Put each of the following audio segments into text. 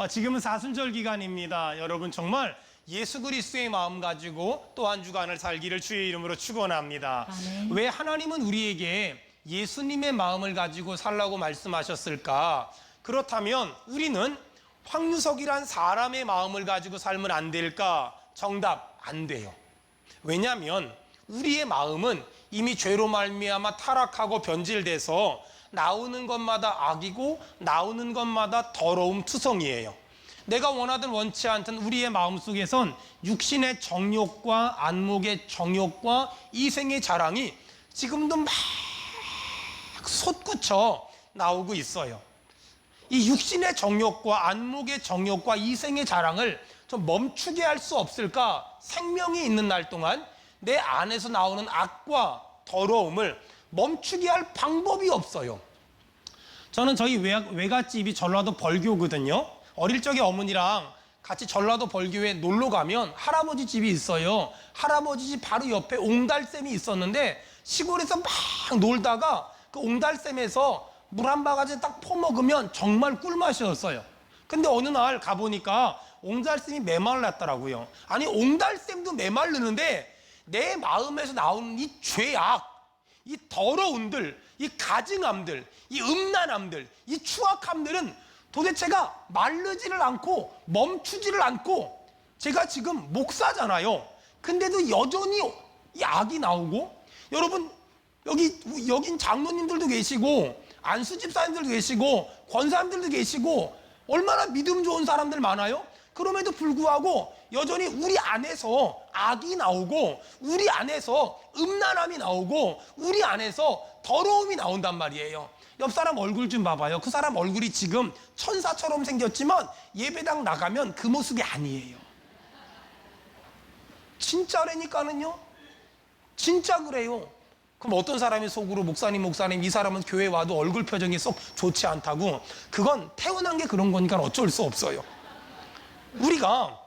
지금은 사순절 기간입니다. 여러분 정말 예수 그리스도의 마음 가지고 또 한 주간을 살기를 주의 이름으로 축원합니다. 아멘. 왜 하나님은 우리에게 예수님의 마음을 가지고 살라고 말씀하셨을까? 그렇다면 우리는 황유석이란 사람의 마음을 가지고 살면 안 될까? 정답, 안 돼요. 왜냐하면 우리의 마음은 이미 죄로 말미암아 타락하고 변질돼서 나오는 것마다 악이고 나오는 것마다 더러움 투성이에요. 내가 원하든 원치 않든 우리의 마음속에선 육신의 정욕과 안목의 정욕과 이생의 자랑이 지금도 막 솟구쳐 나오고 있어요. 이 육신의 정욕과 안목의 정욕과 이생의 자랑을 좀 멈추게 할 수 없을까? 생명이 있는 날 동안 내 안에서 나오는 악과 더러움을 멈추게 할 방법이 없어요. 저는 저희 외갓집이 전라도 벌교거든요. 어릴 적에 어머니랑 같이 전라도 벌교에 놀러 가면 할아버지 집이 있어요. 할아버지 집 바로 옆에 옹달샘이 있었는데 시골에서 막 놀다가 그 옹달샘에서 물 한 바가지 딱 퍼먹으면 정말 꿀맛이었어요. 근데 어느 날 가보니까 옹달샘이 메말랐더라고요. 아니 옹달샘도 메말르는데 내 마음에서 나오는 이 죄악, 이 더러움들, 이 가증함들, 이 음란함들, 이 추악함들은 도대체가 마르지를 않고 멈추지를 않고, 제가 지금 목사잖아요. 근데도 여전히 이 악이 나오고, 여러분 여긴 장로님들도 계시고 안수 집사님들도 계시고 권사님들도 계시고 얼마나 믿음 좋은 사람들 많아요. 그럼에도 불구하고 여전히 우리 안에서 악이 나오고 우리 안에서 음란함이 나오고 우리 안에서 더러움이 나온단 말이에요. 옆 사람 얼굴 좀 봐봐요. 그 사람 얼굴이 지금 천사처럼 생겼지만 예배당 나가면 그 모습이 아니에요. 진짜라니까는요. 진짜 그래요. 그럼 어떤 사람이 속으로 목사님 이 사람은 교회 와도 얼굴 표정이 썩 좋지 않다고, 그건 태어난 게 그런 거니까 어쩔 수 없어요. 우리가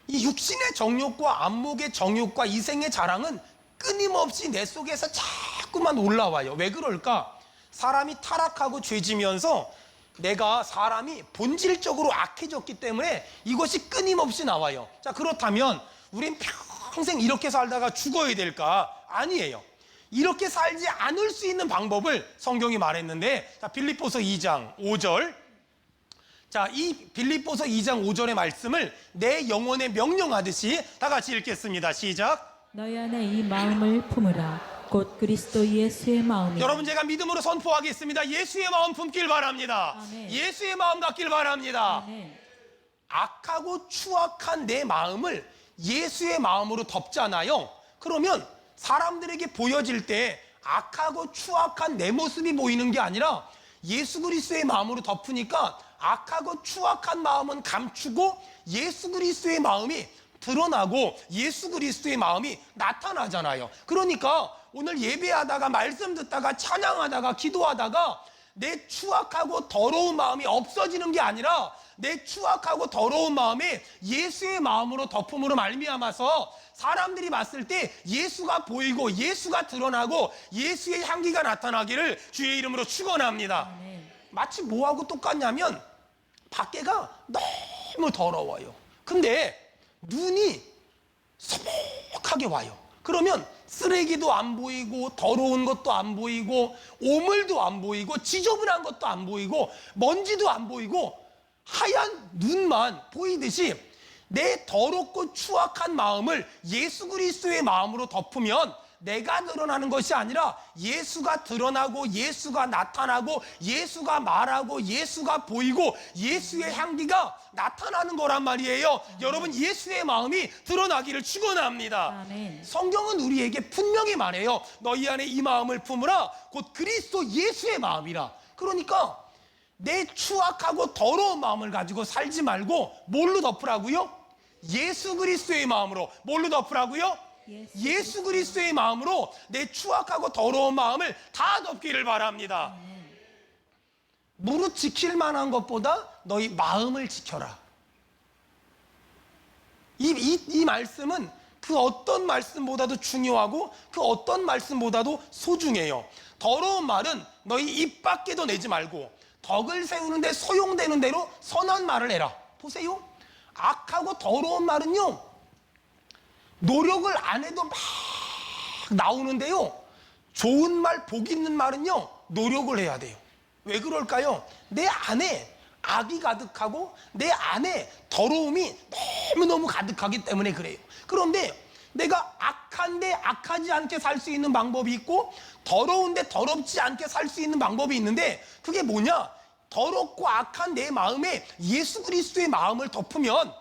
이 육신의 정욕과 안목의 정욕과 이생의 자랑은 끊임없이 내 속에서 자꾸만 올라와요. 왜 그럴까? 사람이 타락하고 죄지면서 내가 사람이 본질적으로 악해졌기 때문에 이것이 끊임없이 나와요. 자, 그렇다면 우린 평생 이렇게 살다가 죽어야 될까? 아니에요. 이렇게 살지 않을 수 있는 방법을 성경이 말했는데, 자, 빌립보서 2장 5절. 자, 이 빌립보서 2장 5절의 말씀을 내 영혼에 명령하듯이 다 같이 읽겠습니다. 시작. 너희 안에 이 마음을 품으라. 곧 그리스도 예수의 마음이라. 여러분, 제가 믿음으로 선포하겠습니다. 예수의 마음 품길 바랍니다. 아멘. 예수의 마음 갖길 바랍니다. 아멘. 악하고 추악한 내 마음을 예수의 마음으로 덮잖아요. 그러면 사람들에게 보여질 때 악하고 추악한 내 모습이 보이는 게 아니라 예수 그리스도의 마음으로 덮으니까 악하고 추악한 마음은 감추고 예수 그리스도의 마음이 드러나고 예수 그리스도의 마음이 나타나잖아요. 그러니까 오늘 예배하다가 말씀 듣다가 찬양하다가 기도하다가 내 추악하고 더러운 마음이 없어지는 게 아니라 내 추악하고 더러운 마음이 예수의 마음으로 덮음으로 말미암아서 사람들이 봤을 때 예수가 보이고 예수가 드러나고 예수의 향기가 나타나기를 주의 이름으로 축원합니다. 아멘. 마치 뭐하고 똑같냐면 밖에가 너무 더러워요. 근데 눈이 소복하게 와요. 그러면 쓰레기도 안 보이고 더러운 것도 안 보이고 오물도 안 보이고 지저분한 것도 안 보이고 먼지도 안 보이고 하얀 눈만 보이듯이 내 더럽고 추악한 마음을 예수 그리스도의 마음으로 덮으면 내가 드러나는 것이 아니라 예수가 드러나고 예수가 나타나고 예수가 말하고 예수가 보이고 예수의 향기가 나타나는 거란 말이에요. 여러분, 예수의 마음이 드러나기를 축원합니다. 아멘. 성경은 우리에게 분명히 말해요. 너희 안에 이 마음을 품으라. 곧 그리스도 예수의 마음이라. 그러니까 내 추악하고 더러운 마음을 가지고 살지 말고 뭘로 덮으라고요? 예수 그리스도의 마음으로. 뭘로 덮으라고요? 예수 그리스도의 마음으로 내 추악하고 더러운 마음을 다 덮기를 바랍니다. 무릇 지킬 만한 것보다 너희 마음을 지켜라. 이 말씀은 그 어떤 말씀보다도 중요하고 그 어떤 말씀보다도 소중해요. 더러운 말은 너희 입 밖에도 내지 말고 덕을 세우는데 소용되는 대로 선한 말을 해라. 보세요. 악하고 더러운 말은요, 노력을 안 해도 막 나오는데요, 좋은 말, 복 있는 말은요, 노력을 해야 돼요. 왜 그럴까요? 내 안에 악이 가득하고 내 안에 더러움이 너무너무 가득하기 때문에 그래요. 그런데 내가 악한데 악하지 않게 살 수 있는 방법이 있고, 더러운데 더럽지 않게 살 수 있는 방법이 있는데, 그게 뭐냐? 더럽고 악한 내 마음에 예수 그리스도의 마음을 덮으면,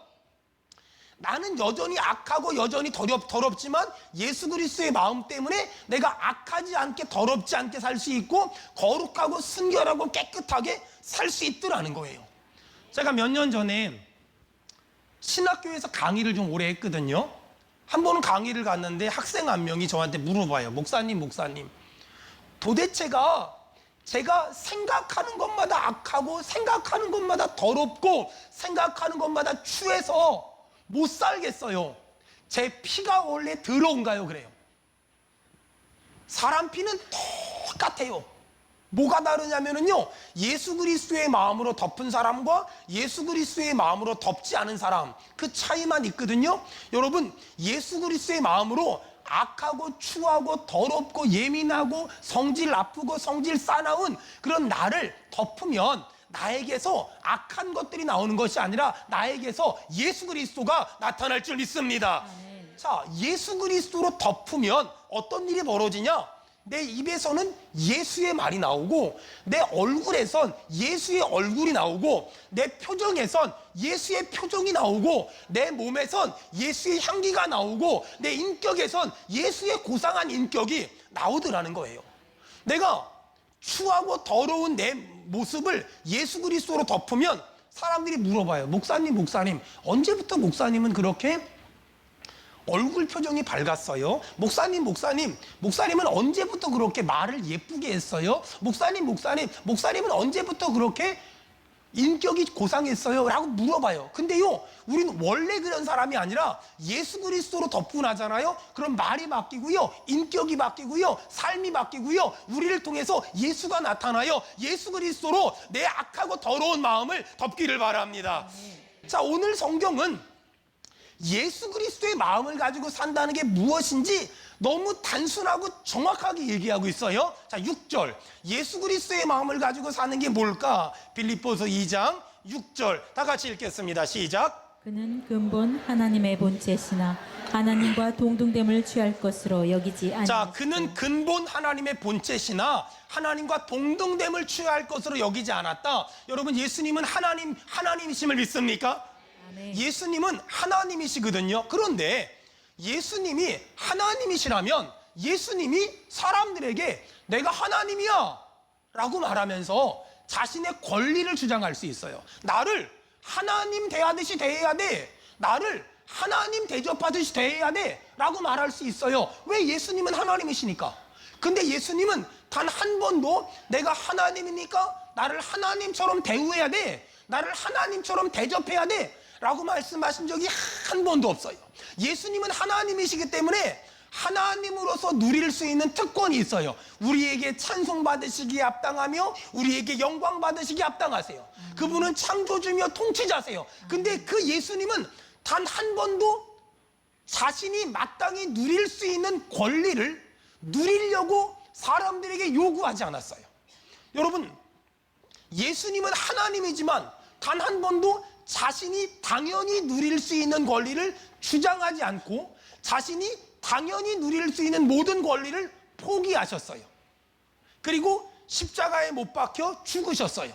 나는 여전히 악하고 여전히 더럽지만 예수 그리스도의 마음 때문에 내가 악하지 않게 더럽지 않게 살 수 있고, 거룩하고 순결하고 깨끗하게 살 수 있더라는 거예요. 제가 몇 년 전에 신학교에서 강의를 좀 오래 했거든요. 한 번은 강의를 갔는데 학생 한 명이 저한테 물어봐요. 목사님 도대체가 제가 생각하는 것마다 악하고 생각하는 것마다 더럽고 생각하는 것마다 추해서 못 살겠어요. 제 피가 원래 더러운가요? 그래요. 사람 피는 똑같아요. 뭐가 다르냐면요, 예수 그리스도의 마음으로 덮은 사람과 예수 그리스도의 마음으로 덮지 않은 사람, 그 차이만 있거든요. 여러분, 예수 그리스도의 마음으로 악하고 추하고 더럽고 예민하고 성질 나쁘고 성질 싸나운 그런 나를 덮으면 나에게서 악한 것들이 나오는 것이 아니라 나에게서 예수 그리스도가 나타날 줄 믿습니다. 자, 예수 그리스도로 덮으면 어떤 일이 벌어지냐? 내 입에서는 예수의 말이 나오고, 내 얼굴에선 예수의 얼굴이 나오고, 내 표정에선 예수의 표정이 나오고, 내 몸에선 예수의 향기가 나오고, 내 인격에선 예수의 고상한 인격이 나오더라는 거예요. 내가 추하고 더러운 내 모습을 예수 그리스도로 덮으면 사람들이 물어봐요. 목사님 언제부터 목사님은 그렇게 얼굴 표정이 밝았어요? 목사님은 언제부터 그렇게 말을 예쁘게 했어요? 목사님은 언제부터 그렇게 인격이 고상했어요? 라고 물어봐요. 근데요, 우리는 원래 그런 사람이 아니라 예수 그리스도로 덮고 나잖아요. 그럼 말이 바뀌고요, 인격이 바뀌고요, 삶이 바뀌고요, 우리를 통해서 예수가 나타나요. 예수 그리스도로 내 악하고 더러운 마음을 덮기를 바랍니다. 자, 오늘 성경은 예수 그리스도의 마음을 가지고 산다는 게 무엇인지 너무 단순하고 정확하게 얘기하고 있어요. 자, 6절. 예수 그리스도의 마음을 가지고 사는 게 뭘까? 빌립보서 2장 6절. 다 같이 읽겠습니다. 시작. 그는 근본 하나님의 본체시나 하나님과 동등됨을 취할 것으로 여기지 아니하시고. 자, 그는 근본 하나님의 본체시나 하나님과 동등됨을 취할 것으로 여기지 않았다. 여러분, 예수님은 하나님이심을 믿습니까? 예수님은 하나님이시거든요. 그런데 예수님이 하나님이시라면 예수님이 사람들에게 내가 하나님이야 라고 말하면서 자신의 권리를 주장할 수 있어요. 나를 하나님 대하듯이 대해야 돼, 나를 하나님 대접하듯이 대해야 돼 라고 말할 수 있어요. 왜? 예수님은 하나님이시니까. 근데 예수님은 단 한 번도 내가 하나님이니까 나를 하나님처럼 대우해야 돼, 나를 하나님처럼 대접해야 돼 라고 말씀하신 적이 한 번도 없어요. 예수님은 하나님이시기 때문에 하나님으로서 누릴 수 있는 특권이 있어요. 우리에게 찬송 받으시기에 합당하며 우리에게 영광 받으시기에 합당하세요. 그분은 창조주며 통치자세요. 근데 그 예수님은 단 한 번도 자신이 마땅히 누릴 수 있는 권리를 누리려고 사람들에게 요구하지 않았어요. 여러분, 예수님은 하나님이지만 단 한 번도 자신이 당연히 누릴 수 있는 권리를 주장하지 않고 자신이 당연히 누릴 수 있는 모든 권리를 포기하셨어요. 그리고 십자가에 못 박혀 죽으셨어요.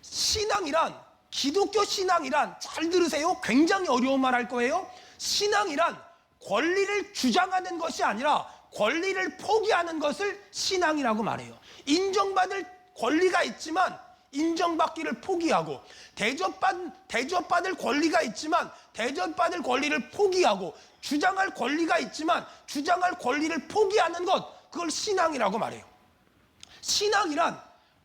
신앙이란, 기독교 신앙이란, 잘 들으세요. 굉장히 어려운 말 할 거예요. 신앙이란 권리를 주장하는 것이 아니라 권리를 포기하는 것을 신앙이라고 말해요. 인정받을 권리가 있지만 인정받기를 포기하고, 대접받을 권리가 있지만 대접받을 권리를 포기하고, 주장할 권리가 있지만 주장할 권리를 포기하는 것, 그걸 신앙이라고 말해요. 신앙이란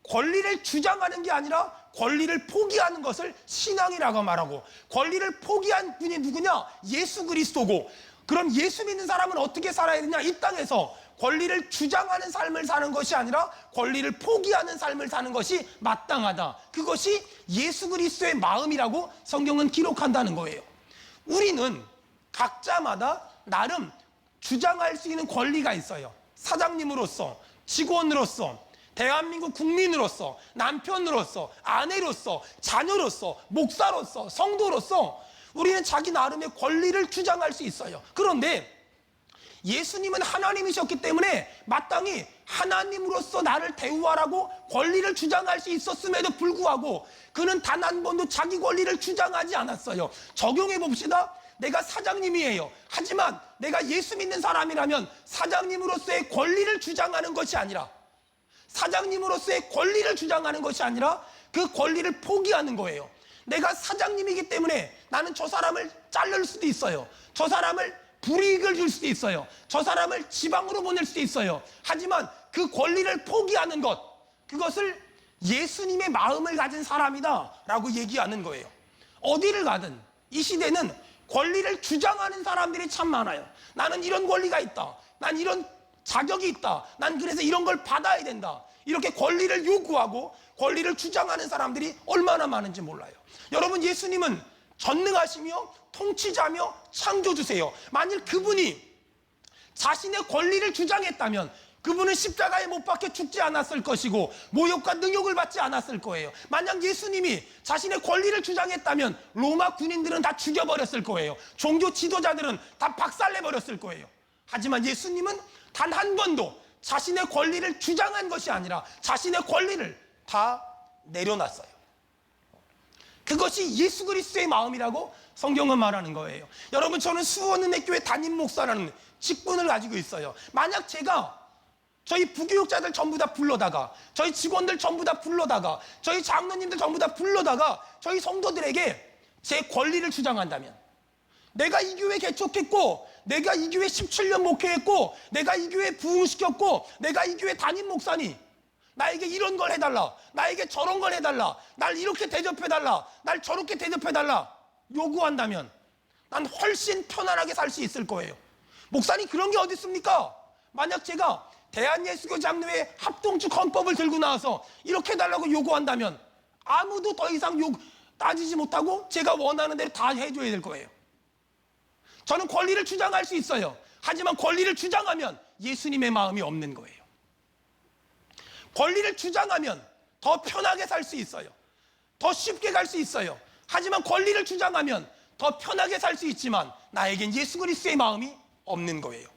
권리를 주장하는 게 아니라 권리를 포기하는 것을 신앙이라고 말하고, 권리를 포기한 분이 누구냐? 예수 그리스도고, 그럼 예수 믿는 사람은 어떻게 살아야 되냐? 이 땅에서 권리를 주장하는 삶을 사는 것이 아니라 권리를 포기하는 삶을 사는 것이 마땅하다. 그것이 예수 그리스도의 마음이라고 성경은 기록한다는 거예요. 우리는 각자마다 나름 주장할 수 있는 권리가 있어요. 사장님으로서, 직원으로서, 대한민국 국민으로서, 남편으로서, 아내로서, 자녀로서, 목사로서, 성도로서 우리는 자기 나름의 권리를 주장할 수 있어요. 그런데 예수님은 하나님이셨기 때문에 마땅히 하나님으로서 나를 대우하라고 권리를 주장할 수 있었음에도 불구하고 그는 단 한 번도 자기 권리를 주장하지 않았어요. 적용해 봅시다. 내가 사장님이에요. 하지만 내가 예수 믿는 사람이라면 사장님으로서의 권리를 주장하는 것이 아니라 사장님으로서의 권리를 주장하는 것이 아니라 그 권리를 포기하는 거예요. 내가 사장님이기 때문에 나는 저 사람을 자를 수도 있어요. 저 사람을 불이익을 줄 수도 있어요. 저 사람을 지방으로 보낼 수도 있어요. 하지만 그 권리를 포기하는 것, 그것을 예수님의 마음을 가진 사람이다 라고 얘기하는 거예요. 어디를 가든 이 시대는 권리를 주장하는 사람들이 참 많아요. 나는 이런 권리가 있다. 난 이런 자격이 있다. 난 그래서 이런 걸 받아야 된다. 이렇게 권리를 요구하고 권리를 주장하는 사람들이 얼마나 많은지 몰라요. 여러분, 예수님은 전능하시며 통치자며 창조주세요. 만일 그분이 자신의 권리를 주장했다면 그분은 십자가에 못 박혀 죽지 않았을 것이고 모욕과 능욕을 받지 않았을 거예요. 만약 예수님이 자신의 권리를 주장했다면 로마 군인들은 다 죽여버렸을 거예요. 종교 지도자들은 다 박살내버렸을 거예요. 하지만 예수님은 단 한 번도 자신의 권리를 주장한 것이 아니라 자신의 권리를 다 내려놨어요. 그것이 예수 그리스도의 마음이라고 성경은 말하는 거예요. 여러분, 저는 수원은혜교회 담임 목사라는 직분을 가지고 있어요. 만약 제가 저희 부교육자들 전부 다 불러다가 저희 직원들 전부 다 불러다가 저희 장로님들 전부 다 불러다가 저희 성도들에게 제 권리를 주장한다면, 내가 이 교회 개척했고 내가 이 교회 17년 목회했고 내가 이 교회 부흥시켰고 내가 이 교회 담임 목사니 나에게 이런 걸 해달라, 나에게 저런 걸 해달라, 날 이렇게 대접해달라, 날 저렇게 대접해달라 요구한다면 난 훨씬 편안하게 살 수 있을 거예요. 목사님, 그런 게 어디 있습니까? 만약 제가 대한예수교 장로회 합동축 헌법을 들고 나와서 이렇게 해달라고 요구한다면 아무도 더 이상 따지지 못하고 제가 원하는 대로 다 해줘야 될 거예요. 저는 권리를 주장할 수 있어요. 하지만 권리를 주장하면 예수님의 마음이 없는 거예요. 권리를 주장하면 더 편하게 살 수 있어요. 더 쉽게 갈 수 있어요. 하지만 권리를 주장하면 더 편하게 살 수 있지만 나에겐 예수 그리스도의 마음이 없는 거예요.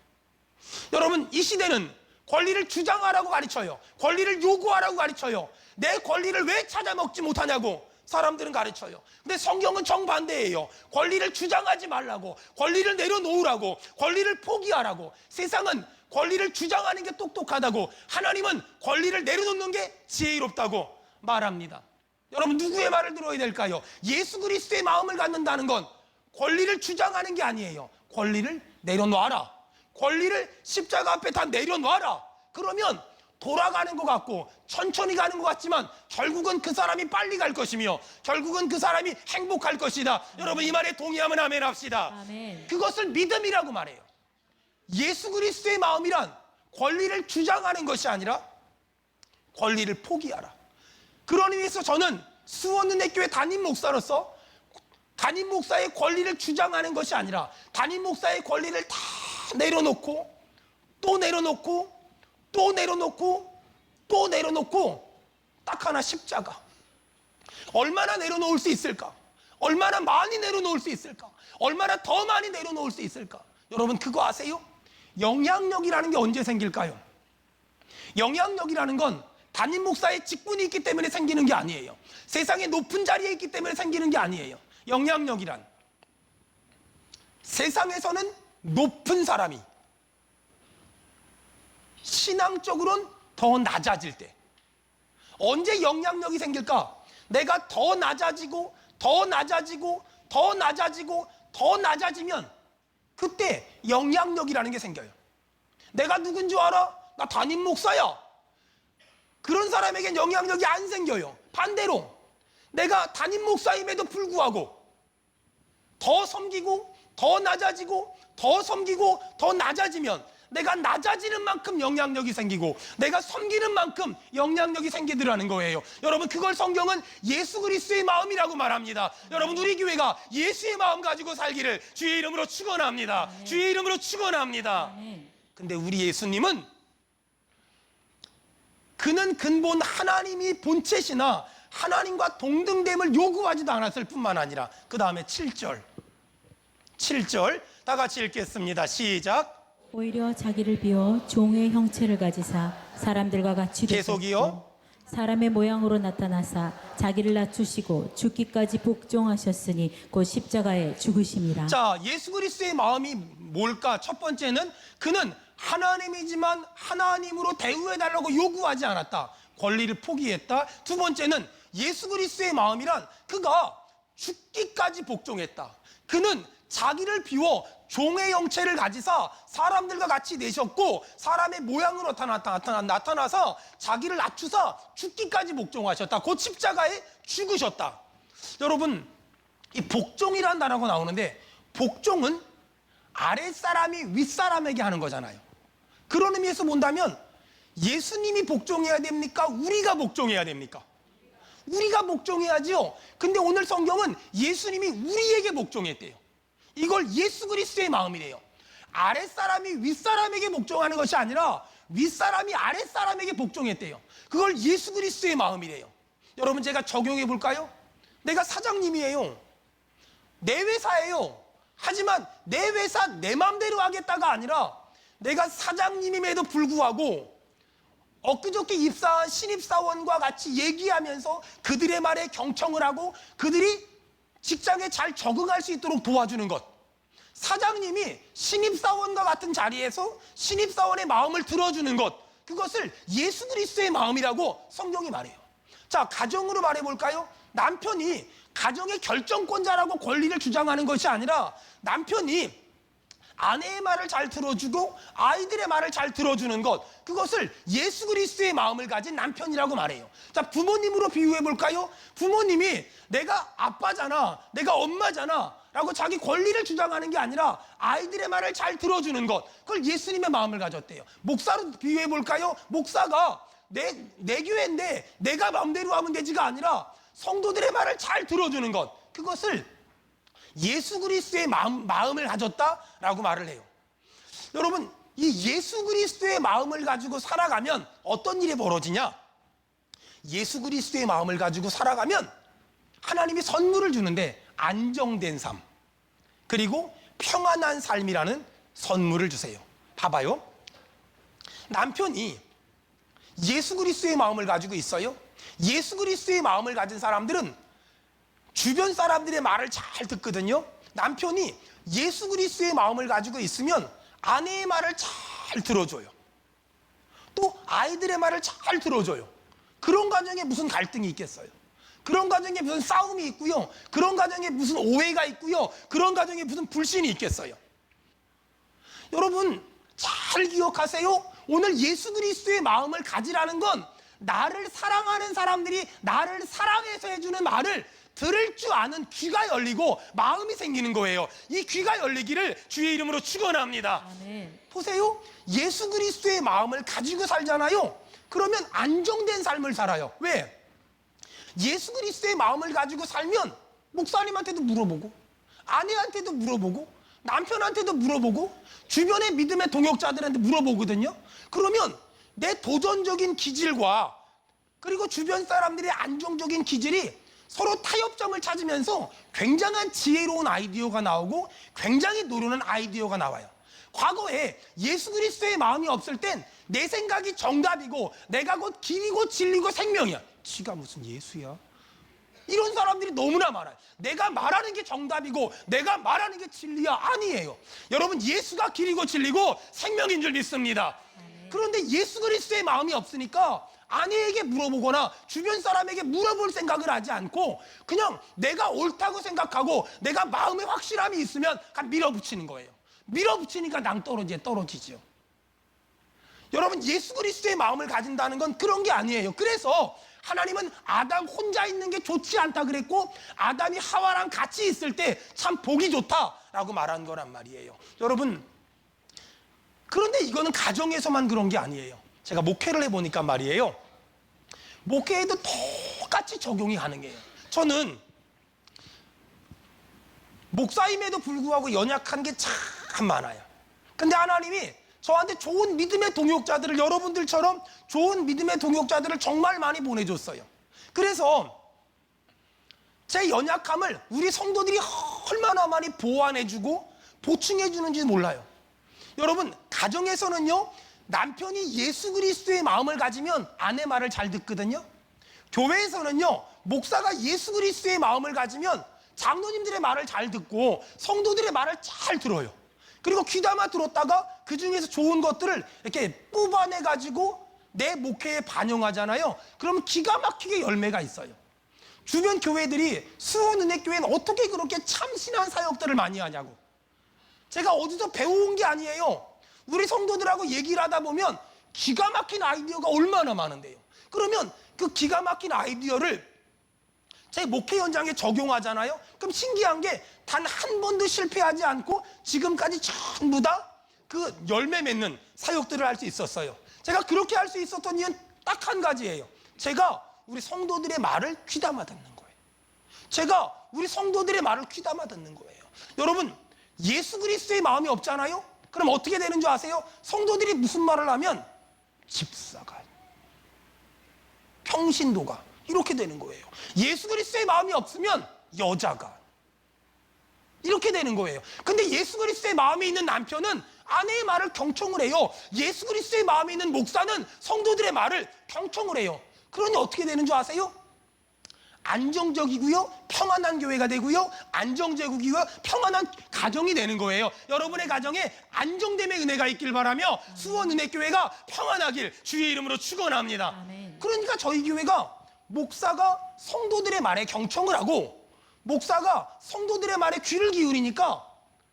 여러분, 이 시대는 권리를 주장하라고 가르쳐요. 권리를 요구하라고 가르쳐요. 내 권리를 왜 찾아먹지 못하냐고 사람들은 가르쳐요. 근데 성경은 정반대예요. 권리를 주장하지 말라고, 권리를 내려놓으라고, 권리를 포기하라고. 세상은 권리를 주장하는 게 똑똑하다고, 하나님은 권리를 내려놓는 게 지혜롭다고 말합니다. 여러분, 누구의 말을 들어야 될까요? 예수 그리스도의 마음을 갖는다는 건 권리를 주장하는 게 아니에요. 권리를 내려놔라. 권리를 십자가 앞에 다 내려놔라. 그러면 돌아가는 것 같고 천천히 가는 것 같지만 결국은 그 사람이 빨리 갈 것이며 결국은 그 사람이 행복할 것이다. 여러분, 이 말에 동의하면 아멘 합시다. 아멘. 그것을 믿음이라고 말해요. 예수 그리스도의 마음이란 권리를 주장하는 것이 아니라 권리를 포기하라. 그런 의미에서 저는 수원은혜교회 담임 목사로서 담임 목사의 권리를 주장하는 것이 아니라 담임 목사의 권리를 다 내려놓고 또 내려놓고 또 내려놓고 또 내려놓고 딱 하나, 십자가. 얼마나 내려놓을 수 있을까? 얼마나 많이 내려놓을 수 있을까? 얼마나 더 많이 내려놓을 수 있을까? 여러분, 그거 아세요? 영향력이라는 게 언제 생길까요? 영향력이라는 건 담임 목사의 직분이 있기 때문에 생기는 게 아니에요. 세상의 높은 자리에 있기 때문에 생기는 게 아니에요. 영향력이란 세상에서는 높은 사람이 신앙적으로는 더 낮아질 때. 언제 영향력이 생길까? 내가 더 낮아지고 더 낮아지고 더 낮아지고 더 낮아지면 그때 영향력이라는 게 생겨요. 내가 누군지 알아? 나 담임 목사야. 그런 사람에겐 영향력이 안 생겨요. 반대로 내가 담임 목사임에도 불구하고 더 섬기고 더 낮아지고 더 섬기고 더 낮아지면 내가 낮아지는 만큼 영향력이 생기고 내가 섬기는 만큼 영향력이 생기더라는 거예요. 여러분, 그걸 성경은 예수 그리스도의 마음이라고 말합니다. 여러분, 우리 교회가 예수의 마음 가지고 살기를 주의 이름으로 축원합니다. 주의 이름으로 축원합니다. 근데 우리 예수님은 그는 근본 하나님이 본체시나 하나님과 동등됨을 요구하지도 않았을 뿐만 아니라 그 다음에 7절 다 같이 읽겠습니다. 시작. 오히려 자기를 비워 종의 형체를 가지사 사람들과 같이 계속이요. 되셨고 사람의 모양으로 나타나사 자기를 낮추시고 죽기까지 복종하셨으니 곧 십자가에 죽으심이라. 자, 예수 그리스도의 마음이 뭘까? 첫 번째는 그는 하나님이지만 하나님으로 대우해달라고 요구하지 않았다. 권리를 포기했다. 두 번째는 예수 그리스도의 마음이란 그가 죽기까지 복종했다. 그는 자기를 비워 종의 형체를 가지사 사람들과 같이 내셨고 사람의 모양으로 나타나서 자기를 낮추사 죽기까지 복종하셨다. 곧 십자가에 죽으셨다. 여러분, 이 복종이라는 단어가 나오는데 복종은 아랫사람이 윗사람에게 하는 거잖아요. 그런 의미에서 본다면 예수님이 복종해야 됩니까? 우리가 복종해야 됩니까? 우리가 복종해야지요. 근데 오늘 성경은 예수님이 우리에게 복종했대요. 이걸 예수 그리스도의 마음이래요. 아랫사람이 윗사람에게 복종하는 것이 아니라 윗사람이 아랫사람에게 복종했대요. 그걸 예수 그리스도의 마음이래요. 여러분, 제가 적용해 볼까요? 내가 사장님이에요. 내 회사예요. 하지만 내 회사 내 마음대로 하겠다가 아니라 내가 사장님임에도 불구하고 엊그저께 입사한 신입사원과 같이 얘기하면서 그들의 말에 경청을 하고 그들이 직장에 잘 적응할 수 있도록 도와주는 것. 사장님이 신입사원과 같은 자리에서 신입사원의 마음을 들어주는 것. 그것을 예수 그리스도의 마음이라고 성경이 말해요. 자, 가정으로 말해볼까요? 남편이 가정의 결정권자라고 권리를 주장하는 것이 아니라 남편이 아내의 말을 잘 들어주고 아이들의 말을 잘 들어주는 것, 그것을 예수 그리스도의 마음을 가진 남편이라고 말해요. 자, 부모님으로 비유해 볼까요? 부모님이 내가 아빠잖아, 내가 엄마잖아 라고 자기 권리를 주장하는 게 아니라 아이들의 말을 잘 들어주는 것, 그걸 예수님의 마음을 가졌대요. 목사로 비유해 볼까요? 목사가 내 교회인데 내가 마음대로 하면 되지가 아니라 성도들의 말을 잘 들어주는 것, 그것을 예수 그리스도의 마음을 가졌다라고 말을 해요. 여러분, 이 예수 그리스도의 마음을 가지고 살아가면 어떤 일이 벌어지냐? 예수 그리스도의 마음을 가지고 살아가면 하나님이 선물을 주는데 안정된 삶, 그리고 평안한 삶이라는 선물을 주세요. 봐봐요. 남편이 예수 그리스도의 마음을 가지고 있어요. 예수 그리스도의 마음을 가진 사람들은 주변 사람들의 말을 잘 듣거든요. 남편이 예수 그리스도의 마음을 가지고 있으면 아내의 말을 잘 들어줘요. 또 아이들의 말을 잘 들어줘요. 그런 가정에 무슨 갈등이 있겠어요? 그런 가정에 무슨 싸움이 있고요. 그런 가정에 무슨 오해가 있고요. 그런 가정에 무슨 불신이 있겠어요? 여러분, 잘 기억하세요. 오늘 예수 그리스도의 마음을 가지라는 건 나를 사랑하는 사람들이 나를 사랑해서 해주는 말을 들을 줄 아는 귀가 열리고 마음이 생기는 거예요. 이 귀가 열리기를 주의 이름으로 축원합니다. 아멘. 보세요. 예수 그리스도의 마음을 가지고 살잖아요. 그러면 안정된 삶을 살아요. 왜? 예수 그리스도의 마음을 가지고 살면 목사님한테도 물어보고 아내한테도 물어보고 남편한테도 물어보고 주변의 믿음의 동역자들한테 물어보거든요. 그러면 내 도전적인 기질과 그리고 주변 사람들의 안정적인 기질이 서로 타협점을 찾으면서 굉장한 지혜로운 아이디어가 나오고 굉장히 노련한 아이디어가 나와요. 과거에 예수 그리스도의 마음이 없을 땐 내 생각이 정답이고 내가 곧 길이고 진리고 생명이야. 지가 무슨 예수야? 이런 사람들이 너무나 많아요. 내가 말하는 게 정답이고 내가 말하는 게 진리야. 아니에요. 여러분, 예수가 길이고 진리고 생명인 줄 믿습니다. 그런데 예수 그리스도의 마음이 없으니까 아내에게 물어보거나 주변 사람에게 물어볼 생각을 하지 않고 그냥 내가 옳다고 생각하고 내가 마음에 확실함이 있으면 그냥 밀어붙이는 거예요. 밀어붙이니까 떨어지죠. 여러분, 예수 그리스도의 마음을 가진다는 건 그런 게 아니에요. 그래서 하나님은 아담 혼자 있는 게 좋지 않다 그랬고 아담이 하와랑 같이 있을 때 참 복이 좋다라고 말한 거란 말이에요. 여러분, 그런데 이거는 가정에서만 그런 게 아니에요. 제가 목회를 해보니까 말이에요. 목회에도 똑같이 적용이 가능해요. 저는 목사임에도 불구하고 연약한 게 참 많아요. 근데 하나님이 저한테 좋은 믿음의 동역자들을, 여러분들처럼 좋은 믿음의 동역자들을 정말 많이 보내줬어요. 그래서 제 연약함을 우리 성도들이 얼마나 많이 보완해주고 보충해주는지 몰라요. 여러분, 가정에서는요, 남편이 예수 그리스도의 마음을 가지면 아내 말을 잘 듣거든요. 교회에서는요, 목사가 예수 그리스도의 마음을 가지면 장로님들의 말을 잘 듣고 성도들의 말을 잘 들어요. 그리고 귀담아 들었다가 그 중에서 좋은 것들을 이렇게 뽑아내가지고 내 목회에 반영하잖아요. 그러면 기가 막히게 열매가 있어요. 주변 교회들이 수원은혜교회는 어떻게 그렇게 참신한 사역들을 많이 하냐고. 제가 어디서 배워온 게 아니에요. 우리 성도들하고 얘기를 하다 보면 기가 막힌 아이디어가 얼마나 많은데요. 그러면 그 기가 막힌 아이디어를 제 목회 현장에 적용하잖아요. 그럼 신기한 게 단 한 번도 실패하지 않고 지금까지 전부 다 그 열매 맺는 사역들을 할 수 있었어요. 제가 그렇게 할 수 있었던 이유는 딱 한 가지예요. 제가 우리 성도들의 말을 귀담아 듣는 거예요. 제가 우리 성도들의 말을 귀담아 듣는 거예요. 여러분, 예수 그리스도의 마음이 없잖아요? 그럼 어떻게 되는 줄 아세요? 성도들이 무슨 말을 하면 집사가, 평신도가 이렇게 되는 거예요. 예수 그리스도의 마음이 없으면 여자가 이렇게 되는 거예요. 근데 예수 그리스도의 마음이 있는 남편은 아내의 말을 경청을 해요. 예수 그리스도의 마음이 있는 목사는 성도들의 말을 경청을 해요. 그러니 어떻게 되는 줄 아세요? 안정적이고요, 평안한 교회가 되고요, 안정제국이고요, 평안한 가정이 되는 거예요. 여러분의 가정에 안정됨의 은혜가 있길 바라며 수원은혜교회가 평안하길 주의 이름으로 축원합니다. 아멘. 그러니까 저희 교회가 목사가 성도들의 말에 경청을 하고 목사가 성도들의 말에 귀를 기울이니까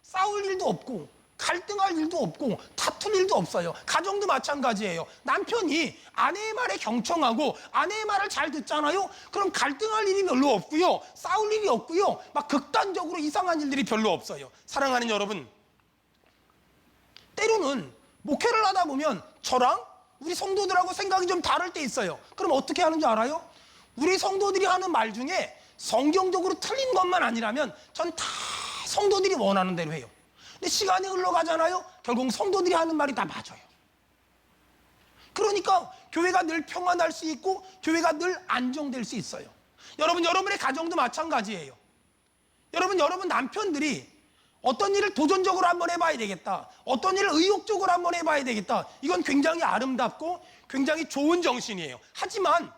싸울 일도 없고 갈등할 일도 없고 다툴 일도 없어요. 가정도 마찬가지예요. 남편이 아내의 말에 경청하고 아내의 말을 잘 듣잖아요. 그럼 갈등할 일이 별로 없고요, 싸울 일이 없고요, 막 극단적으로 이상한 일들이 별로 없어요. 사랑하는 여러분, 때로는 목회를 하다 보면 저랑 우리 성도들하고 생각이 좀 다를 때 있어요. 그럼 어떻게 하는 줄 알아요? 우리 성도들이 하는 말 중에 성경적으로 틀린 것만 아니라면 전 다 성도들이 원하는 대로 해요. 근데 시간이 흘러가잖아요. 결국 성도들이 하는 말이 다 맞아요. 그러니까 교회가 늘 평안할 수 있고 교회가 늘 안정될 수 있어요. 여러분의 가정도 마찬가지예요. 여러분 남편들이 어떤 일을 도전적으로 한번 해봐야 되겠다, 어떤 일을 의욕적으로 한번 해봐야 되겠다, 이건 굉장히 아름답고 굉장히 좋은 정신이에요. 하지만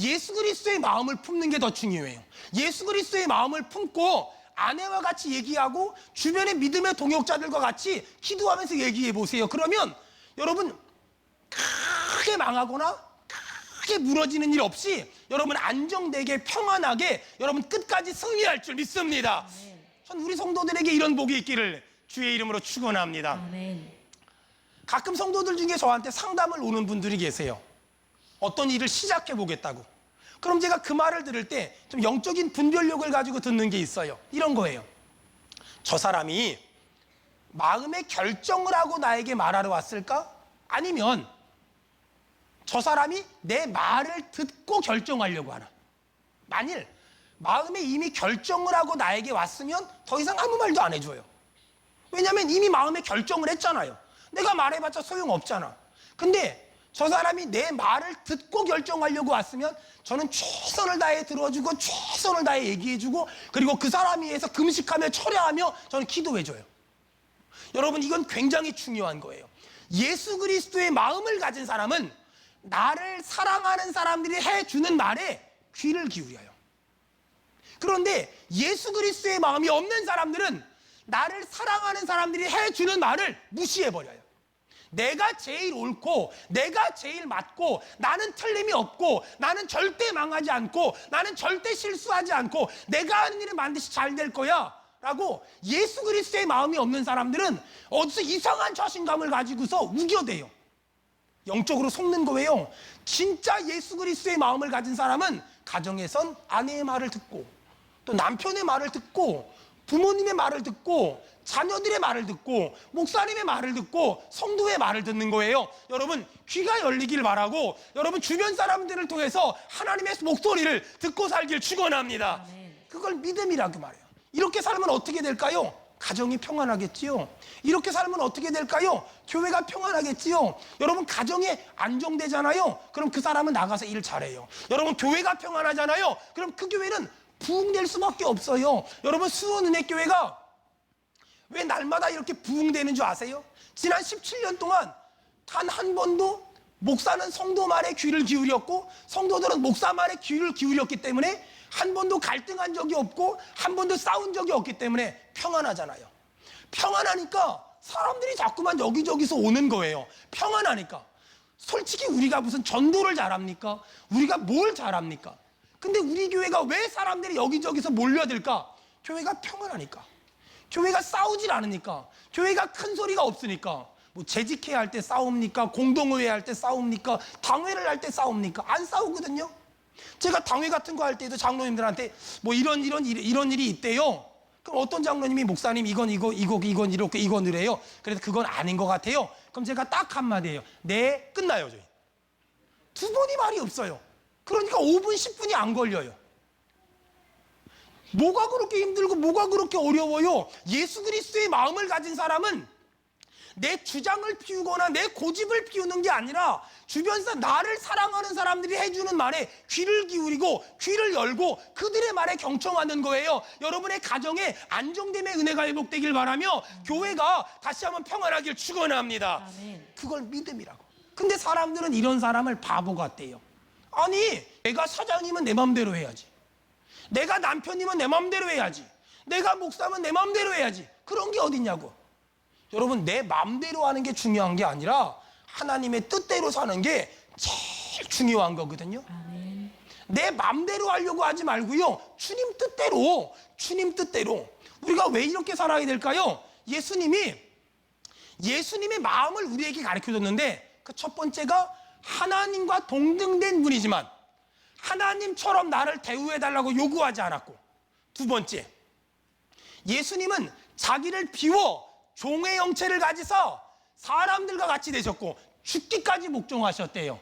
예수 그리스도의 마음을 품는 게 더 중요해요. 예수 그리스도의 마음을 품고 아내와 같이 얘기하고 주변의 믿음의 동역자들과 같이 기도하면서 얘기해 보세요. 그러면 여러분 크게 망하거나 크게 무너지는 일 없이 여러분 안정되게 평안하게 여러분 끝까지 승리할 줄 믿습니다. 전 우리 성도들에게 이런 복이 있기를 주의 이름으로 축원합니다. 아멘. 가끔 성도들 중에 저한테 상담을 오는 분들이 계세요. 어떤 일을 시작해 보겠다고. 그럼 제가 그 말을 들을 때 좀 영적인 분별력을 가지고 듣는 게 있어요. 이런 거예요. 저 사람이 마음의 결정을 하고 나에게 말하러 왔을까? 아니면 저 사람이 내 말을 듣고 결정하려고 하나? 만일 마음에 이미 결정을 하고 나에게 왔으면 더 이상 아무 말도 안 해줘요. 왜냐하면 이미 마음에 결정을 했잖아요. 내가 말해봤자 소용없잖아. 근데 저 사람이 내 말을 듣고 결정하려고 왔으면 저는 최선을 다해 들어주고 최선을 다해 얘기해주고 그리고 그 사람에 의해서 금식하며 철야하며 저는 기도해줘요. 여러분, 이건 굉장히 중요한 거예요. 예수 그리스도의 마음을 가진 사람은 나를 사랑하는 사람들이 해주는 말에 귀를 기울여요. 그런데 예수 그리스도의 마음이 없는 사람들은 나를 사랑하는 사람들이 해주는 말을 무시해버려요. 내가 제일 옳고 내가 제일 맞고 나는 틀림이 없고 나는 절대 망하지 않고 나는 절대 실수하지 않고 내가 하는 일은 반드시 잘 될 거야 라고 예수 그리스도의 마음이 없는 사람들은 어디서 이상한 자신감을 가지고서 우겨대요. 영적으로 속는 거예요. 진짜 예수 그리스도의 마음을 가진 사람은 가정에선 아내의 말을 듣고 또 남편의 말을 듣고 부모님의 말을 듣고 자녀들의 말을 듣고 목사님의 말을 듣고 성도의 말을 듣는 거예요. 여러분 귀가 열리길 바라고 여러분 주변 사람들을 통해서 하나님의 목소리를 듣고 살길 축원합니다. 그걸 믿음이라고 말해요. 이렇게 살면 어떻게 될까요? 가정이 평안하겠지요. 이렇게 살면 어떻게 될까요? 교회가 평안하겠지요. 여러분 가정이 안정되잖아요. 그럼 그 사람은 나가서 일 잘해요. 여러분 교회가 평안하잖아요. 그럼 그 교회는 부흥될 수밖에 없어요. 여러분 수원은혜교회가 왜 날마다 이렇게 부흥되는 줄 아세요? 지난 17년 동안 단 한 번도 목사는 성도 말에 귀를 기울였고 성도들은 목사 말에 귀를 기울였기 때문에 한 번도 갈등한 적이 없고 한 번도 싸운 적이 없기 때문에 평안하잖아요. 평안하니까 사람들이 자꾸만 여기저기서 오는 거예요. 평안하니까. 솔직히 우리가 무슨 전도를 잘합니까? 우리가 뭘 잘합니까? 근데 우리 교회가 왜 사람들이 여기저기서 몰려들까? 교회가 평안하니까. 교회가 싸우질 않으니까. 교회가 큰 소리가 없으니까. 뭐 재직회의 할 때 싸웁니까? 공동의회 할 때 싸웁니까? 당회를 할 때 싸웁니까? 안 싸우거든요. 제가 당회 같은 거 할 때도 장로님들한테 뭐 이런 일이 있대요. 그럼 어떤 장로님이 목사님 이건 이렇게 이거느래요. 그래서 그건 아닌 것 같아요. 그럼 제가 딱 한마디예요. 네, 끝나요 저희. 두 번이 말이 없어요. 그러니까 5분 10분이 안 걸려요. 뭐가 그렇게 힘들고 뭐가 그렇게 어려워요? 예수 그리스도의 마음을 가진 사람은 내 주장을 피우거나 내 고집을 피우는 게 아니라 주변에서 나를 사랑하는 사람들이 해주는 말에 귀를 기울이고 귀를 열고 그들의 말에 경청하는 거예요. 여러분의 가정에 안정됨의 은혜가 회복되길 바라며 교회가 다시 한번 평안하길 축원합니다. 아멘. 그걸 믿음이라고. 근데 사람들은 이런 사람을 바보 같대요. 아니 내가 사장이면 내 맘대로 해야지. 내가 남편이면 내 맘대로 해야지. 내가 목사면 내 맘대로 해야지. 그런 게 어딨냐고. 여러분 내 맘대로 하는 게 중요한 게 아니라 하나님의 뜻대로 사는 게 제일 중요한 거거든요. 아멘. 내 맘대로 하려고 하지 말고요. 주님 뜻대로. 우리가 왜 이렇게 살아야 될까요? 예수님의 마음을 우리에게 가르쳐줬는데 그 첫 번째가 하나님과 동등된 분이지만 하나님처럼 나를 대우해달라고 요구하지 않았고, 두 번째, 예수님은 자기를 비워 종의 형체를 가지서 사람들과 같이 되셨고 죽기까지 복종하셨대요.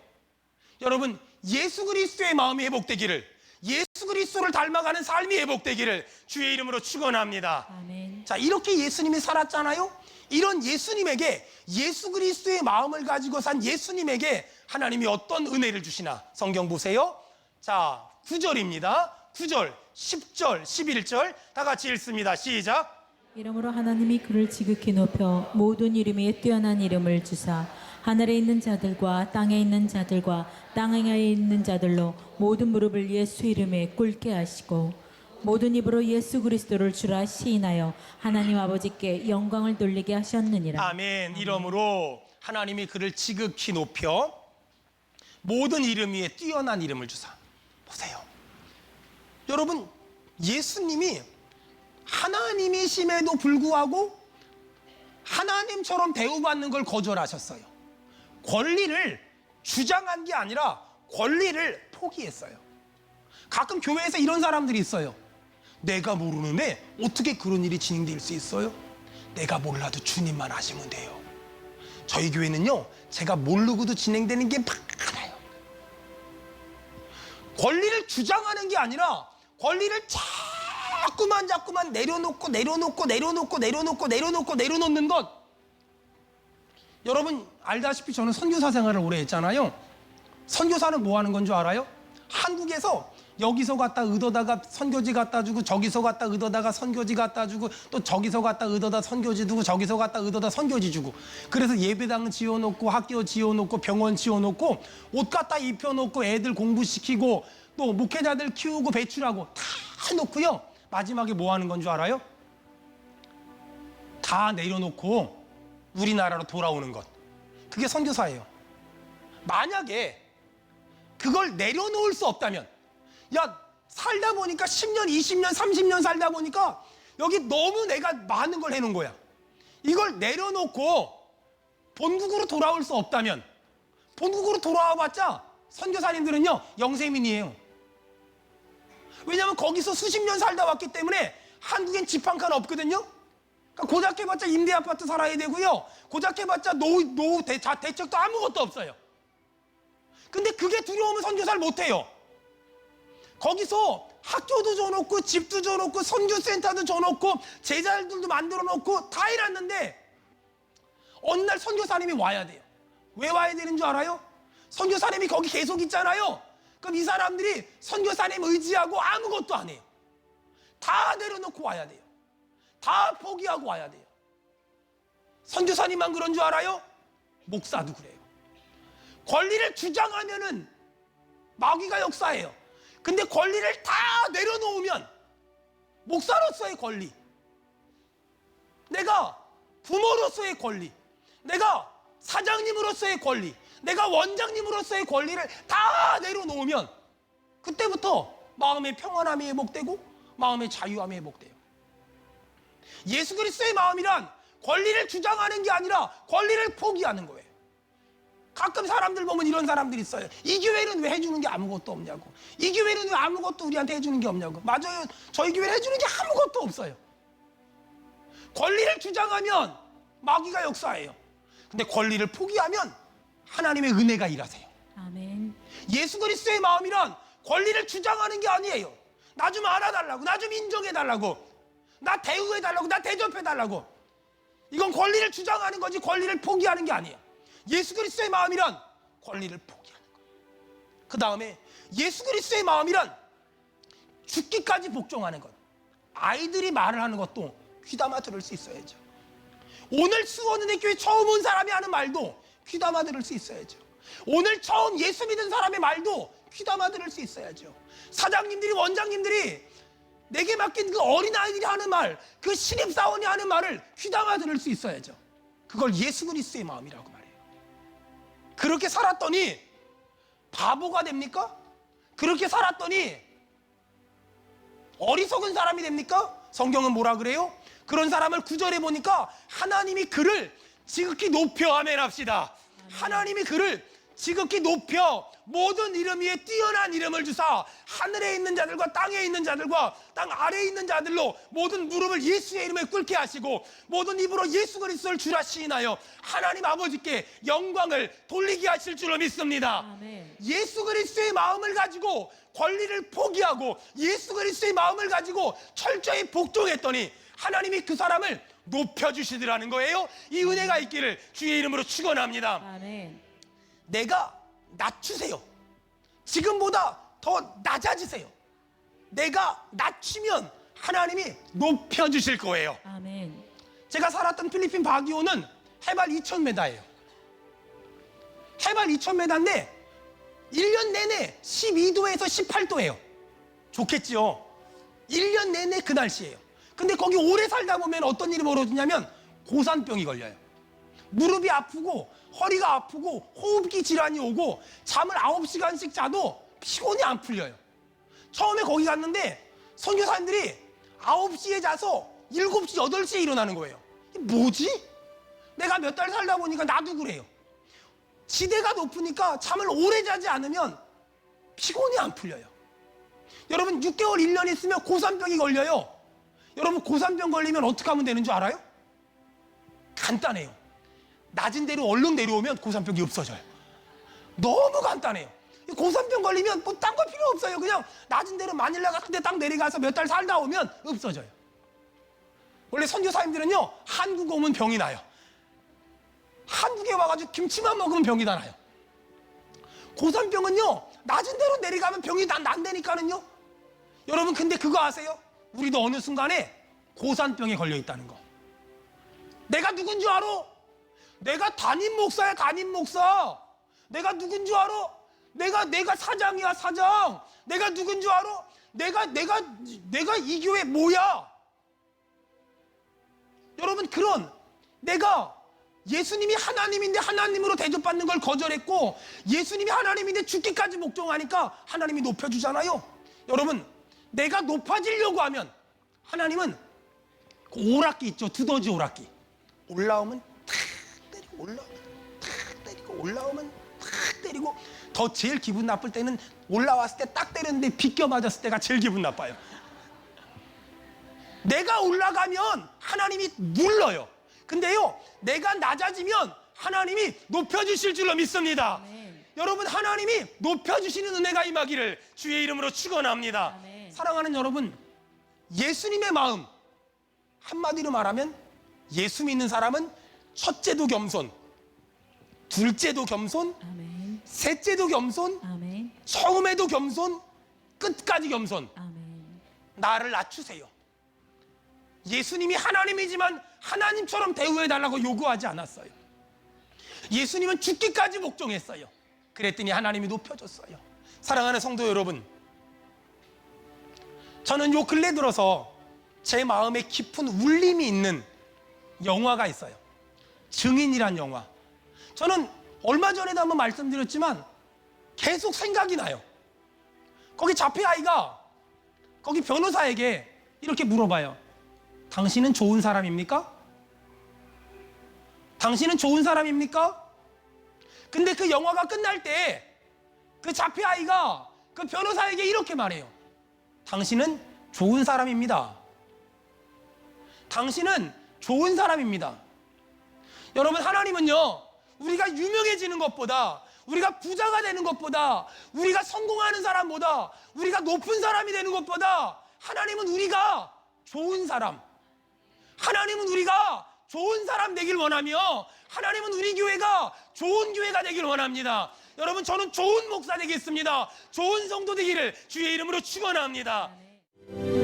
여러분 예수 그리스도의 마음이 회복되기를, 예수 그리스도를 닮아가는 삶이 회복되기를 주의 이름으로 축원합니다. 아멘. 자, 이렇게 예수님이 살았잖아요. 이런 예수님에게, 예수 그리스도의 마음을 가지고 산 예수님에게 하나님이 어떤 은혜를 주시나 성경 보세요. 자, 9절입니다. 9절, 10절, 11절 다 같이 읽습니다. 시작. 이러므로 하나님이 그를 지극히 높여 모든 이름 위에 뛰어난 이름을 주사 하늘에 있는 자들과 땅에 있는 자들과 땅 위에 있는 자들로 모든 무릎을 예수 이름에 꿇게 하시고 모든 입으로 예수 그리스도를 주라 시인하여 하나님 아버지께 영광을 돌리게 하셨느니라. 아멘. 이러므로 하나님이 그를 지극히 높여 모든 이름 위에 뛰어난 이름을 주사. 보세요. 여러분 예수님이 하나님이심에도 불구하고 하나님처럼 대우받는 걸 거절하셨어요. 권리를 주장한 게 아니라 권리를 포기했어요. 가끔 교회에서 이런 사람들이 있어요. 내가 모르는데 어떻게 그런 일이 진행될 수 있어요? 내가 몰라도 주님만 아시면 돼요. 저희 교회는요, 제가 모르고도 진행되는 게 많아요. 권리를 주장하는 게 아니라 권리를 자꾸만 내려놓는 것. 여러분 알다시피 저는 선교사 생활을 오래 했잖아요. 선교사는 뭐 하는 건 줄 알아요? 한국에서 여기서 갖다 의도다가 선교지 갖다 주고 저기서 갖다 의도다가 선교지 갖다 주고 또 저기서 갖다 의도다 선교지 두고 저기서 갖다 의도다 선교지 주고, 그래서 예배당 지어놓고 학교 지어놓고 병원 지어놓고 옷 갖다 입혀놓고 애들 공부시키고 또 목회자들 키우고 배출하고 다 해놓고요, 마지막에 뭐 하는 건 줄 알아요? 다 내려놓고 우리나라로 돌아오는 것. 그게 선교사예요. 만약에 그걸 내려놓을 수 없다면, 야 살다 보니까 10년 20년 30년 살다 보니까 여기 너무 내가 많은 걸 해놓은 거야. 이걸 내려놓고 본국으로 돌아올 수 없다면, 본국으로 돌아와봤자 선교사님들은요 영세민이에요. 왜냐하면 거기서 수십 년 살다 왔기 때문에 한국엔 집 한 칸 없거든요. 그러니까 고작 해봤자 임대 아파트 살아야 되고요. 고작 해봤자 노후 대책도 아무것도 없어요. 근데 그게 두려우면 선교사를 못해요. 거기서 학교도 줘놓고 집도 줘놓고 선교센터도 줘놓고 제자들도 만들어 놓고 다 해놨는데 어느 날 선교사님이 와야 돼요. 왜 와야 되는 줄 알아요? 선교사님이 거기 계속 있잖아요. 그럼 이 사람들이 선교사님 의지하고 아무것도 안 해요. 다 내려놓고 와야 돼요. 다 포기하고 와야 돼요. 선교사님만 그런 줄 알아요? 목사도 그래요. 권리를 주장하면은 마귀가 역사해요. 근데 권리를 다 내려놓으면 목사로서의 권리, 내가 부모로서의 권리, 내가 사장님으로서의 권리, 내가 원장님으로서의 권리를 다 내려놓으면 그때부터 마음의 평안함이 회복되고 마음의 자유함이 회복돼요. 예수 그리스도의 마음이란 권리를 주장하는 게 아니라 권리를 포기하는 거예요. 가끔 사람들 보면 이런 사람들이 있어요. 이 교회는 왜 해주는 게 아무것도 없냐고. 이 교회는 왜 아무것도 우리한테 해주는 게 없냐고. 맞아요. 저희 교회는 해주는 게 아무것도 없어요. 권리를 주장하면 마귀가 역사해요. 근데 권리를 포기하면 하나님의 은혜가 일하세요. 아멘. 예수 그리스도의 마음이란 권리를 주장하는 게 아니에요. 나 좀 알아달라고, 나 좀 인정해달라고, 나 대우해달라고, 나 대접해달라고. 이건 권리를 주장하는 거지 권리를 포기하는 게 아니에요. 예수 그리스도의 마음이란 권리를 포기하는 거예요. 그 다음에 예수 그리스도의 마음이란 죽기까지 복종하는 것. 아이들이 말을 하는 것도 귀담아 들을 수 있어야죠. 오늘 수원은혜교회 처음 온 사람이 하는 말도 귀담아 들을 수 있어야죠. 오늘 처음 예수 믿은 사람의 말도 귀담아 들을 수 있어야죠. 사장님들이, 원장님들이 내게 맡긴 그 어린아이들이 하는 말, 그 신입사원이 하는 말을 귀담아 들을 수 있어야죠. 그걸 예수 그리스도의 마음이라고 말해요. 그렇게 살았더니 바보가 됩니까? 그렇게 살았더니 어리석은 사람이 됩니까? 성경은 뭐라 그래요? 그런 사람을 구절해 보니까 하나님이 그를 지극히 높여, 아멘 합시다. 하나님이 그를 지극히 높여 모든 이름 위에 뛰어난 이름을 주사 하늘에 있는 자들과 땅에 있는 자들과 땅 아래에 있는 자들로 모든 무릎을 예수의 이름에 꿇게 하시고 모든 입으로 예수 그리스도를 주라 시인하여 하나님 아버지께 영광을 돌리게 하실 줄로 믿습니다. 아멘. 예수 그리스도의 마음을 가지고 권리를 포기하고 예수 그리스도의 마음을 가지고 철저히 복종했더니 하나님이 그 사람을 높여주시더라는 거예요. 이 은혜가 있기를 주의 이름으로 축원합니다. 아멘. 내가 낮추세요. 지금보다 더 낮아지세요. 내가 낮추면 하나님이 높여주실 거예요. 아멘. 제가 살았던 필리핀 바기오는 해발 2000m예요. 해발 2000m인데 1년 내내 12도에서 18도예요. 좋겠지요. 1년 내내 그 날씨예요. 근데 거기 오래 살다 보면 어떤 일이 벌어지냐면 고산병이 걸려요. 무릎이 아프고 허리가 아프고 호흡기 질환이 오고 잠을 9시간씩 자도 피곤이 안 풀려요. 처음에 거기 갔는데 선교사님들이 9시에 자서 7시, 8시에 일어나는 거예요. 이게 뭐지? 내가 몇 달 살다 보니까 나도 그래요. 지대가 높으니까 잠을 오래 자지 않으면 피곤이 안 풀려요. 여러분 6개월, 1년 있으면 고산병이 걸려요. 여러분 고산병 걸리면 어떻게 하면 되는 줄 알아요? 간단해요. 낮은 데로 얼른 내려오면 고산병이 없어져요. 너무 간단해요. 고산병 걸리면 뭐 딴 거 필요 없어요. 그냥 낮은 데로 마닐라 같은 데 딱 내려가서 몇 달 살다 오면 없어져요. 원래 선교사님들은요 한국 오면 병이 나요. 한국에 와가지고 김치만 먹으면 병이 다 나요. 고산병은요 낮은 데로 내려가면 병이 난다니까는요. 여러분 근데 그거 아세요? 우리도 어느 순간에 고산병에 걸려 있다는 거. 내가 누군 줄 알아? 내가 담임 목사야, 담임 목사. 내가 누군 줄 알아? 내가 사장이야, 사장. 내가 누군 줄 알아? 내가 이 교회 뭐야? 여러분 그런 내가 예수님이 하나님인데 하나님으로 대접받는 걸 거절했고 예수님이 하나님인데 죽기까지 복종하니까 하나님이 높여주잖아요. 여러분 내가 높아지려고 하면 하나님은 그 오락기 있죠, 두더지 오락기. 올라오면 탁 때리고 올라오면 탁 때리고 올라오면 탁 때리고 더 제일 기분 나쁠 때는 올라왔을 때 딱 때렸는데 비껴 맞았을 때가 제일 기분 나빠요. 내가 올라가면 하나님이 눌러요. 근데요, 내가 낮아지면 하나님이 높여주실 줄로 믿습니다. 아멘. 여러분, 하나님이 높여주시는 은혜가 임하기를 주의 이름으로 축원합니다. 아멘. 사랑하는 여러분, 예수님의 마음, 한마디로 말하면 예수 믿는 사람은 첫째도 겸손, 둘째도 겸손, 아멘. 셋째도 겸손, 아멘. 처음에도 겸손, 끝까지 겸손. 아멘. 나를 낮추세요. 예수님이 하나님이지만 하나님처럼 대우해달라고 요구하지 않았어요. 예수님은 죽기까지 복종했어요. 그랬더니 하나님이 높여줬어요. 사랑하는 성도 여러분, 저는 요 근래 들어서 제 마음에 깊은 울림이 있는 영화가 있어요. 증인이란 영화. 저는 얼마 전에도 한번 말씀드렸지만 계속 생각이 나요. 거기 자폐 아이가 거기 변호사에게 이렇게 물어봐요. 당신은 좋은 사람입니까? 당신은 좋은 사람입니까? 근데 그 영화가 끝날 때 그 자폐 아이가 그 변호사에게 이렇게 말해요. 당신은 좋은 사람입니다. 당신은 좋은 사람입니다. 여러분, 하나님은요, 우리가 유명해지는 것보다, 우리가 부자가 되는 것보다, 우리가 성공하는 사람보다, 우리가 높은 사람이 되는 것보다, 하나님은 우리가 좋은 사람, 하나님은 우리가 좋은 사람 되길 원하며, 하나님은 우리 교회가 좋은 교회가 되길 원합니다. 여러분, 저는 좋은 목사 되겠습니다. 좋은 성도 되기를 주의 이름으로 축원합니다. 아멘.